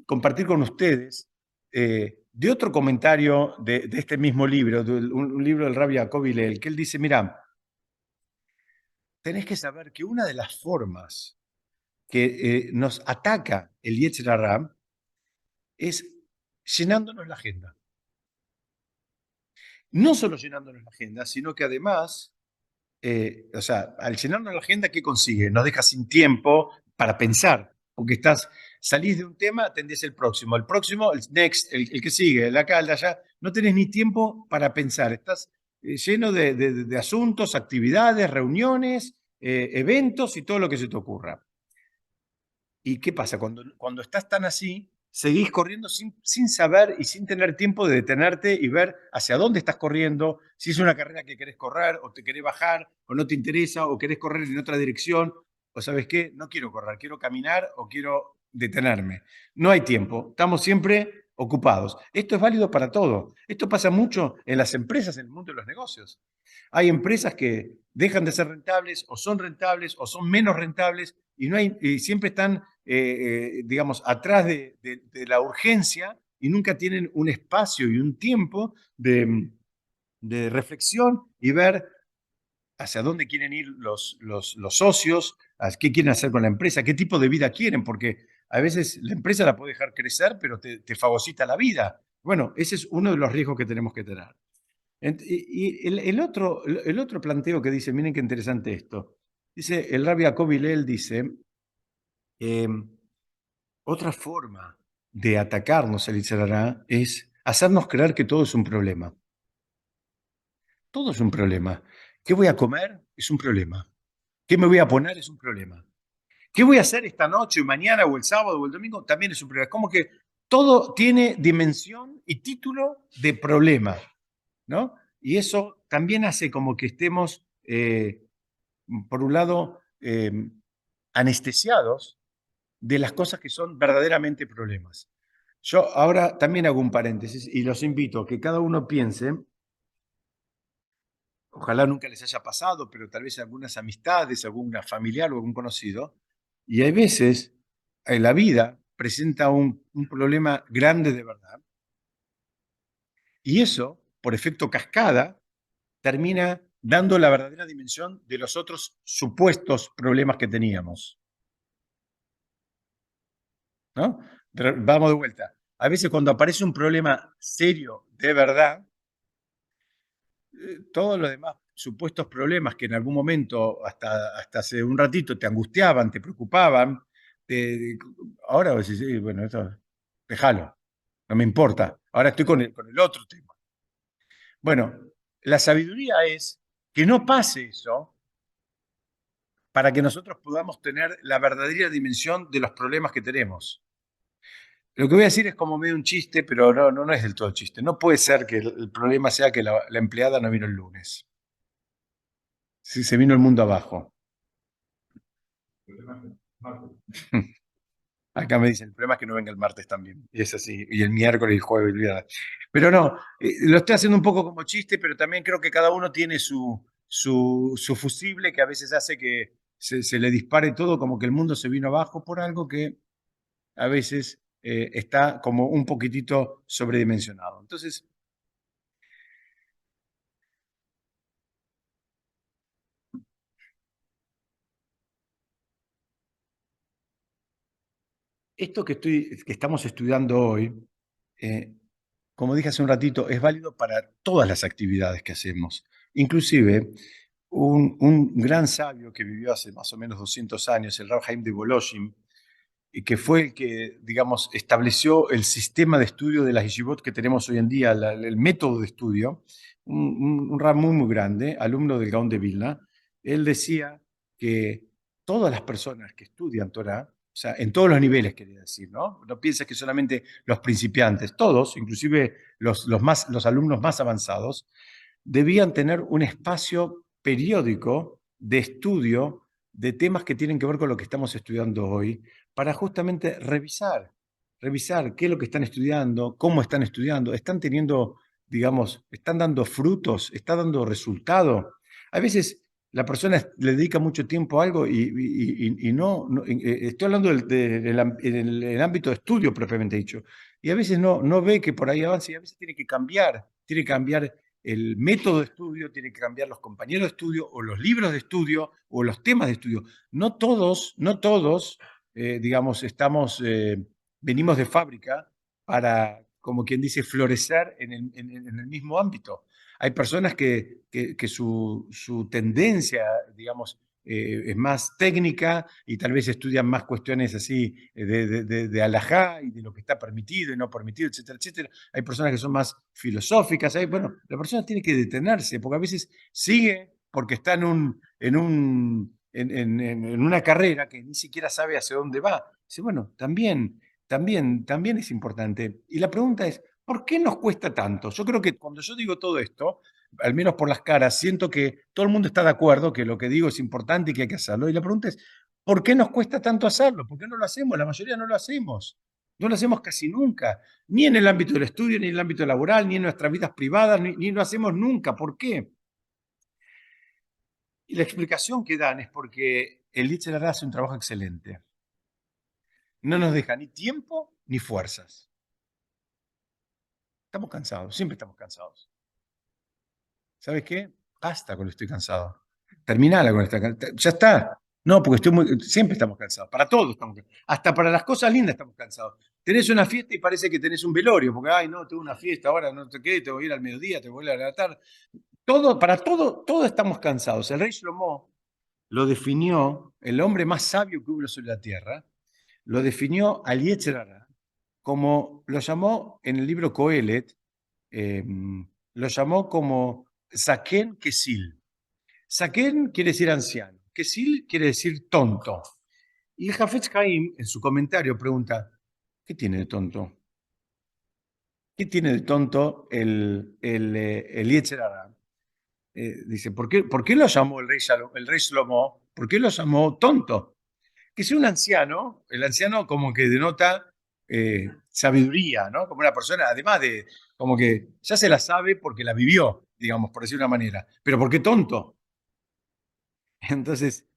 compartir con ustedes de otro comentario de este mismo libro, un libro del Rabbi Yaakov Hillel, que él dice, mira, tenés que saber que una de las formas que nos ataca el Yetzer Hara es llenándonos la agenda. No solo llenándonos la agenda, sino que además, o sea, al llenarnos la agenda, ¿qué consigue? Nos deja sin tiempo para pensar, porque salís de un tema, atendés el próximo, el next, el que sigue, el acá, el de allá, no tenés ni tiempo para pensar, estás lleno de asuntos, actividades, reuniones, eventos y todo lo que se te ocurra. ¿Y qué pasa? Cuando estás tan así, seguís corriendo sin saber y sin tener tiempo de detenerte y ver hacia dónde estás corriendo, si es una carrera que querés correr o te querés bajar o no te interesa o querés correr en otra dirección o sabes qué, no quiero correr, quiero caminar o quiero detenerme. No hay tiempo, estamos siempre ocupados. Esto es válido para todo. Esto pasa mucho en las empresas, en el mundo de los negocios. Hay empresas que dejan de ser rentables o son menos rentables y, y siempre están, digamos, atrás de la urgencia y nunca tienen un espacio y un tiempo de reflexión y ver hacia dónde quieren ir los socios, qué quieren hacer con la empresa, qué tipo de vida quieren, porque a veces la empresa la puede dejar crecer, pero te fagocita la vida. Bueno, ese es uno de los riesgos que tenemos que tener. Y el otro planteo que dice, miren qué interesante esto, dice el Rabbi Yaakov Hillel, dice, eh, otra forma de atacarnos el Yetzer Hara es hacernos creer que todo es un problema. Todo es un problema. ¿Qué voy a comer? Es un problema. ¿Qué me voy a poner? Es un problema. ¿Qué voy a hacer esta noche, o mañana, o el sábado, o el domingo? También es un problema. Como que todo tiene dimensión y título de problema, ¿no? Y eso también hace como que estemos, por un lado, anestesiados de las cosas que son verdaderamente problemas. Yo ahora también hago un paréntesis y los invito a que cada uno piense, ojalá nunca les haya pasado, pero tal vez algunas amistades, alguna familiar o algún conocido, y hay veces en la vida presenta un problema grande de verdad, y eso, por efecto cascada, termina dando la verdadera dimensión de los otros supuestos problemas que teníamos, ¿no? Vamos de vuelta. A veces cuando aparece un problema serio de verdad, todos los demás supuestos problemas que en algún momento, hasta hace un ratito, te angustiaban, te preocupaban, ahora vos decís, sí, bueno, esto, déjalo, no me importa. Ahora estoy con el otro tema. Bueno, la sabiduría es que no pase eso para que nosotros podamos tener la verdadera dimensión de los problemas que tenemos. Lo que voy a decir es como medio un chiste, pero no es del todo chiste. No puede ser que el problema sea que la empleada no vino el lunes. Si se vino el mundo abajo. Acá me dicen, el problema es que no venga el martes también. Y es así. Y el miércoles y el jueves, el viernes. Pero no, lo estoy haciendo un poco como chiste, pero también creo que cada uno tiene su fusible que a veces hace que se le dispare todo, como que el mundo se vino abajo por algo que a veces está como un poquitito sobredimensionado. Entonces, esto que estamos estudiando hoy, eh, como dije hace un ratito, es válido para todas las actividades que hacemos. Inclusive, un gran sabio que vivió hace más o menos 200 años, el Rav Haim de Volozhin, y que fue el que, digamos, estableció el sistema de estudio de las yeshivot que tenemos hoy en día, el método de estudio, un Rav muy, muy grande, alumno del Gaón de Vilna, él decía que todas las personas que estudian Torah, o sea, en todos los niveles, quería decir, ¿no? No pienses que solamente los principiantes, todos, inclusive los alumnos más avanzados, debían tener un espacio periódico de estudio de temas que tienen que ver con lo que estamos estudiando hoy, para justamente revisar qué es lo que están estudiando, cómo están estudiando, están teniendo, digamos, están dando frutos, está dando resultado. A veces la persona le dedica mucho tiempo a algo y estoy hablando en el ámbito de estudio propiamente dicho, y a veces no ve que por ahí avanza y a veces tiene que cambiar el método de estudio, tiene que cambiar los compañeros de estudio o los libros de estudio o los temas de estudio. No todos, digamos, venimos de fábrica para, como quien dice, florecer en el mismo ámbito. Hay personas que su tendencia, digamos, es más técnica y tal vez estudian más cuestiones así de alajá y de lo que está permitido y no permitido, etcétera, etcétera. Hay personas que son más filosóficas. Bueno, la persona tiene que detenerse porque a veces sigue porque está en una carrera que ni siquiera sabe hacia dónde va. Dice, bueno, también es importante. Y la pregunta es, ¿por qué nos cuesta tanto? Yo creo que cuando yo digo todo esto, al menos por las caras, siento que todo el mundo está de acuerdo que lo que digo es importante y que hay que hacerlo. Y la pregunta es, ¿por qué nos cuesta tanto hacerlo? ¿Por qué no lo hacemos? La mayoría no lo hacemos. No lo hacemos casi nunca, ni en el ámbito del estudio, ni en el ámbito laboral, ni en nuestras vidas privadas, ni lo hacemos nunca. ¿Por qué? Y la explicación que dan es porque el Yetzer Hara hace un trabajo excelente. No nos deja ni tiempo ni fuerzas. Estamos cansados, siempre estamos cansados. ¿Sabes qué? Basta con estoy cansado. Terminala con esta. Ya está. No, porque siempre estamos cansados. Para todo estamos cansados. Hasta para las cosas lindas estamos cansados. Tenés una fiesta y parece que tenés un velorio, porque, ay, no, tengo una fiesta, ahora no te qué, te voy a ir al mediodía, te voy a ir a la tarde. Para todo estamos cansados. El rey Shlomo lo definió, el hombre más sabio que hubo sobre la tierra, lo definió al Yetzer Hara como lo llamó en el libro Coelet, eh, lo llamó como Zaken Kesil. Zaken quiere decir anciano, Kesil quiere decir tonto. Y el Hafetz Haim, en su comentario, pregunta, ¿qué tiene de tonto? ¿Qué tiene de tonto el Yetzer Hara? Dice, ¿por qué lo llamó el rey Shlomo? ¿Por qué lo llamó tonto? Que sea un anciano, el anciano como que denota sabiduría, ¿no? Como una persona, además de, como que ya se la sabe porque la vivió, digamos, por decir una manera. Pero ¿por qué tonto? Entonces,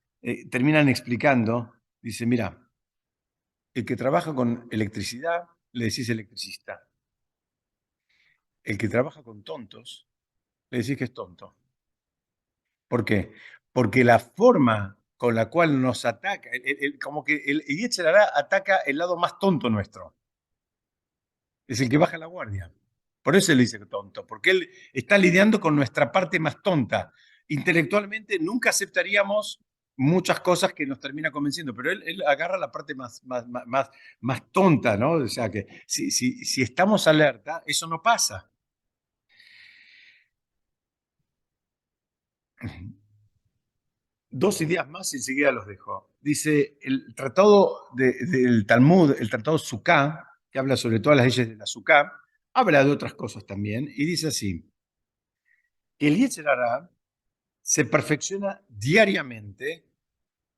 terminan explicando, dice, mira, el que trabaja con electricidad, le decís electricista. El que trabaja con tontos, le decís que es tonto. ¿Por qué? Porque la forma con la cual nos ataca, como que el Yetzer Hara ataca el lado más tonto nuestro. Es el que baja la guardia. Por eso él dice tonto, porque él está lidiando con nuestra parte más tonta. Intelectualmente nunca aceptaríamos muchas cosas que nos termina convenciendo, pero él agarra la parte más tonta, ¿no? O sea que si estamos alerta, eso no pasa. Dos ideas más y enseguida los dejo. Dice el tratado del Talmud, el tratado Sukkah, que habla sobre todas las leyes de la Sukkah, habla de otras cosas también, y dice así, que el Yetzer Hara se perfecciona diariamente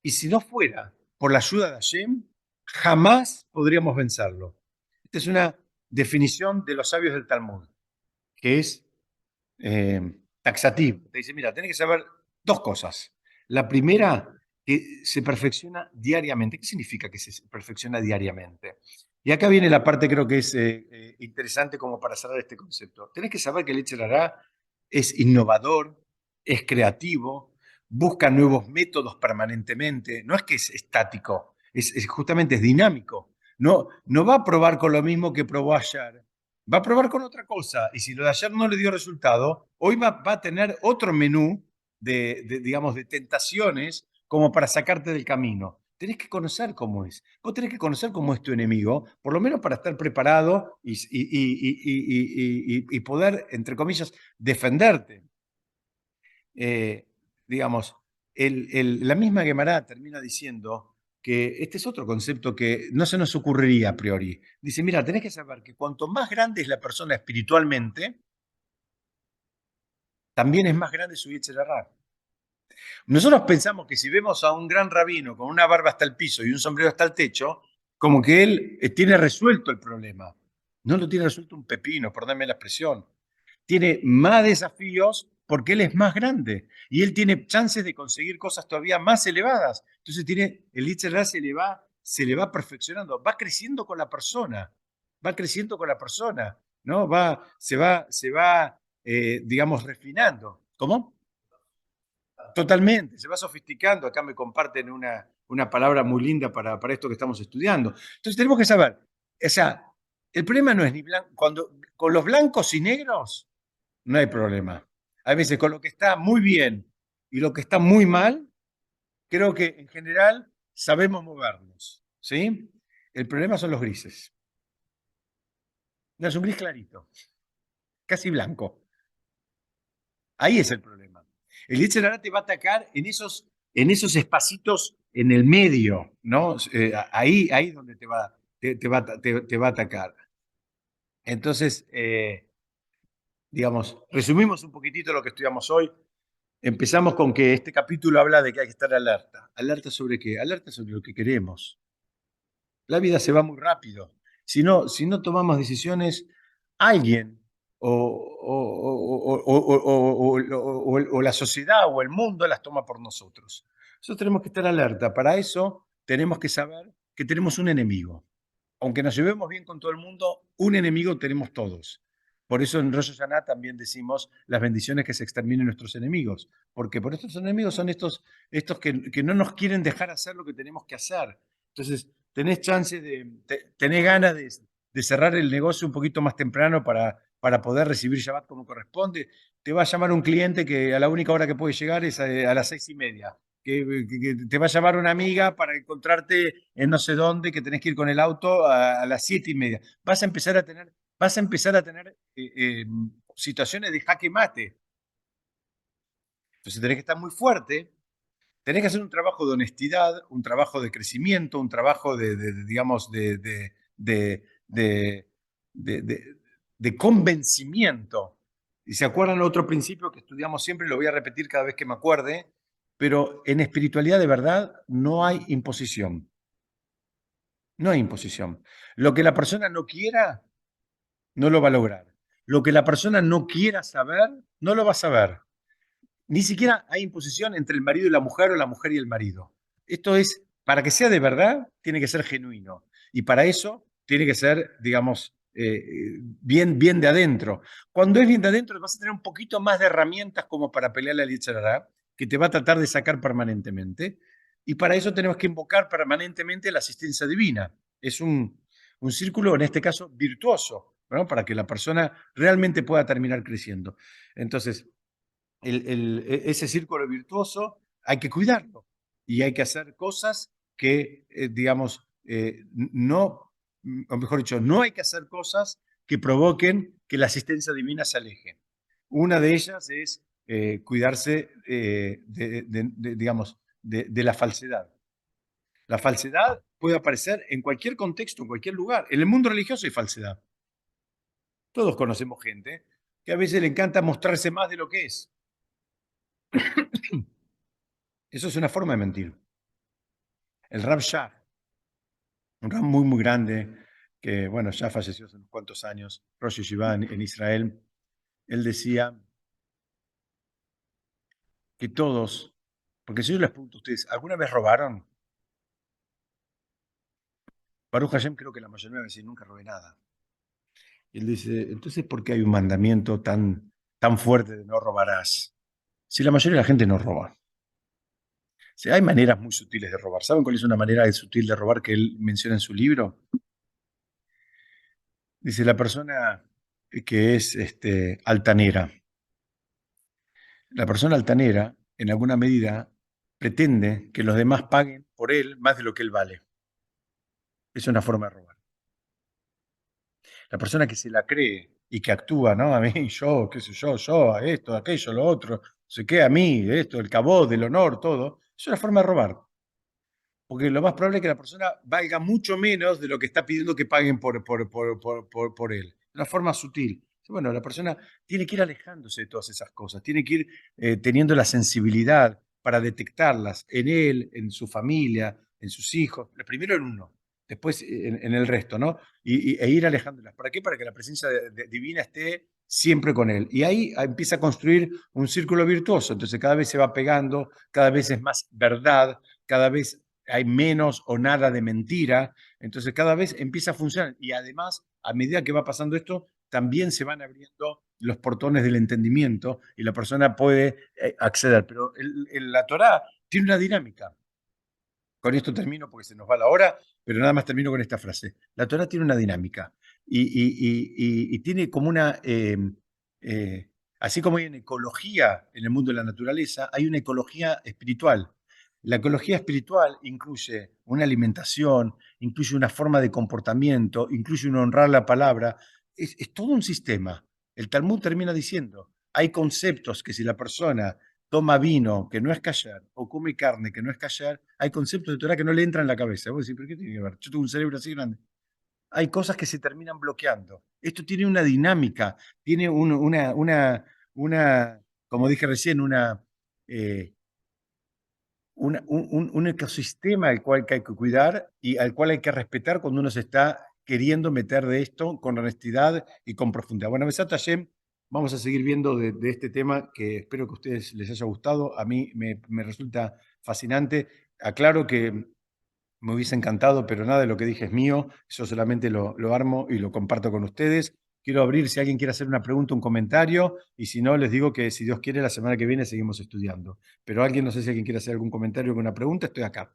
y si no fuera por la ayuda de Hashem, jamás podríamos vencerlo. Esta es una definición de los sabios del Talmud, que es taxativo. Te dice, mira, tenés que saber dos cosas. La primera, que se perfecciona diariamente. ¿Qué significa que se perfecciona diariamente? Y acá viene la parte creo que es interesante como para cerrar este concepto. Tenés que saber que el Yetzer Hara es innovador, es creativo, busca nuevos métodos permanentemente. No es que es estático, justamente es dinámico. No va a probar con lo mismo que probó ayer, va a probar con otra cosa. Y si lo de ayer no le dio resultado, hoy va a tener otro menú digamos, de tentaciones como para sacarte del camino. Tenés que conocer cómo es. Vos tenés que conocer cómo es tu enemigo, por lo menos para estar preparado y poder, entre comillas, defenderte. Eh, digamos, la misma Guemará termina diciendo que este es otro concepto que no se nos ocurriría a priori. Dice, mira, tenés que saber que cuanto más grande es la persona espiritualmente, también es más grande su Yetzer Hará. Nosotros pensamos que si vemos a un gran rabino con una barba hasta el piso y un sombrero hasta el techo, como que él tiene resuelto el problema. No lo tiene resuelto un pepino, perdóname la expresión. Tiene más desafíos porque él es más grande y él tiene chances de conseguir cosas todavía más elevadas. Entonces el Yetzer Hará se le va perfeccionando, va creciendo con la persona, va creciendo con la persona, ¿no? Se va, digamos, refinando. ¿Cómo? Totalmente, se va sofisticando. Acá me comparten una palabra muy linda para esto que estamos estudiando. Entonces tenemos que saber, o sea, el problema no es ni blanco, cuando con los blancos y negros no hay problema. A veces con lo que está muy bien y lo que está muy mal, creo que en general sabemos movernos, ¿sí? El problema son los grises. No es un gris clarito, casi blanco. Ahí es el problema. El Yetzer Hará te va a atacar en esos espacitos en el medio, ¿no? Ahí es donde te va a atacar. Entonces, digamos, resumimos un poquitito lo que estudiamos hoy. Empezamos con que este capítulo habla de que hay que estar alerta. ¿Alerta sobre qué? Alerta sobre lo que queremos. La vida se va muy rápido. Si no tomamos decisiones, alguien o la sociedad o el mundo las toma por nosotros. Nosotros tenemos que estar alerta. Para eso tenemos que saber que tenemos un enemigo. Aunque nos llevemos bien con todo el mundo, un enemigo tenemos todos. Por eso en Rosh Hashanah también decimos las bendiciones que se exterminen nuestros enemigos. Porque por estos enemigos son estos que no nos quieren dejar hacer lo que tenemos que hacer. Entonces, tenés chance tenés ganas de cerrar el negocio un poquito más temprano para poder recibir Shabbat como corresponde. Te va a llamar un cliente que a la única hora que puede llegar es a las 6:30. Que te va a llamar una amiga para encontrarte en no sé dónde, que tenés que ir con el auto a las 7:30. Vas a empezar a tener situaciones de jaque mate. Entonces tenés que estar muy fuerte, tenés que hacer un trabajo de honestidad, un trabajo de crecimiento, un trabajo digamos, de, de- de convencimiento. Y se acuerdan otro principio que estudiamos siempre, lo voy a repetir cada vez que me acuerde, pero en espiritualidad de verdad no hay imposición. No hay imposición. Lo que la persona no quiera, no lo va a lograr. Lo que la persona no quiera saber, no lo va a saber. Ni siquiera hay imposición entre el marido y la mujer y el marido. Esto es, para que sea de verdad, tiene que ser genuino. Y para eso tiene que ser, digamos, bien de adentro. Cuando es bien de adentro, vas a tener un poquito más de herramientas como para pelearle al Yetzer Hará, que te va a tratar de sacar permanentemente. Y para eso tenemos que invocar permanentemente la asistencia divina. Es un círculo, en este caso, virtuoso, ¿no? Para que la persona realmente pueda terminar creciendo. Entonces, ese círculo virtuoso hay que cuidarlo y hay que hacer cosas que, digamos, no, o mejor dicho, no hay que hacer cosas que provoquen que la asistencia divina se aleje. Una de ellas es cuidarse, digamos, de la falsedad. La falsedad puede aparecer en cualquier contexto, en cualquier lugar. En el mundo religioso hay falsedad. Todos conocemos gente que a veces le encanta mostrarse más de lo que es. Eso es una forma de mentir. El Rav Shah, un Rav muy grande, que bueno, ya falleció hace unos cuantos años, Rosh Yeshiva en Israel, él decía que todos, porque si yo les pregunto a ustedes, ¿alguna vez robaron? Baruch Hashem creo que la mayoría de veces nunca robé nada. Y él dice, entonces, ¿por qué hay un mandamiento tan fuerte de no robarás? Si la mayoría de la gente no roba. Si hay maneras muy sutiles de robar. ¿Saben cuál es una manera sutil de robar que él menciona en su libro? Dice, la persona que es altanera. La persona altanera, en alguna medida, pretende que los demás paguen por él más de lo que él vale. Es una forma de robar. La persona que se la cree y que actúa, ¿no? A mí, yo, qué sé yo, esto, aquello, lo otro. sé qué, a mí, esto, el cabot, del honor, todo, es una forma de robar. Porque lo más probable es que la persona valga mucho menos de lo que está pidiendo que paguen por él. De una forma sutil. Bueno, la persona tiene que ir alejándose de todas esas cosas, tiene que ir teniendo la sensibilidad para detectarlas en él, en su familia, en sus hijos, primero en uno, después en el resto, ¿no? E ir alejándolas. ¿Para qué? Para que la presencia divina esté siempre con él. Y ahí empieza a construir un círculo virtuoso, entonces cada vez se va pegando, cada vez es más verdad, cada vez hay menos o nada de mentira, entonces cada vez empieza a funcionar y además, a medida que va pasando esto, también se van abriendo los portones del entendimiento y la persona puede acceder. Pero la Torá tiene una dinámica. Con esto termino porque se nos va la hora, pero nada más termino con esta frase. La Torá tiene una dinámica y tiene como una, así como hay una ecología en el mundo de la naturaleza, hay una ecología espiritual. La ecología espiritual incluye una alimentación, incluye una forma de comportamiento, incluye un honrar la palabra. Es todo un sistema. El Talmud termina diciendo, hay conceptos que si la persona toma vino que no es kasher o come carne que no es kasher, hay conceptos de Torah que no le entran en la cabeza. Vos decís, ¿pero qué tiene que ver? Yo tengo un cerebro así grande. Hay cosas que se terminan bloqueando. Esto tiene una dinámica, tiene como dije recién, eh, un ecosistema al cual hay que cuidar y al cual hay que respetar cuando uno se está queriendo meter de esto con honestidad y con profundidad. Bueno, Besat Hashem, vamos a seguir viendo de este tema que espero que a ustedes les haya gustado. A mí me resulta fascinante. Aclaro que me hubiese encantado, pero nada de lo que dije es mío. Yo solamente lo armo y lo comparto con ustedes. Quiero abrir si alguien quiere hacer una pregunta, un comentario, y si no, les digo que si Dios quiere, la semana que viene seguimos estudiando. Pero alguien, no sé si alguien quiere hacer algún comentario o alguna pregunta, estoy acá.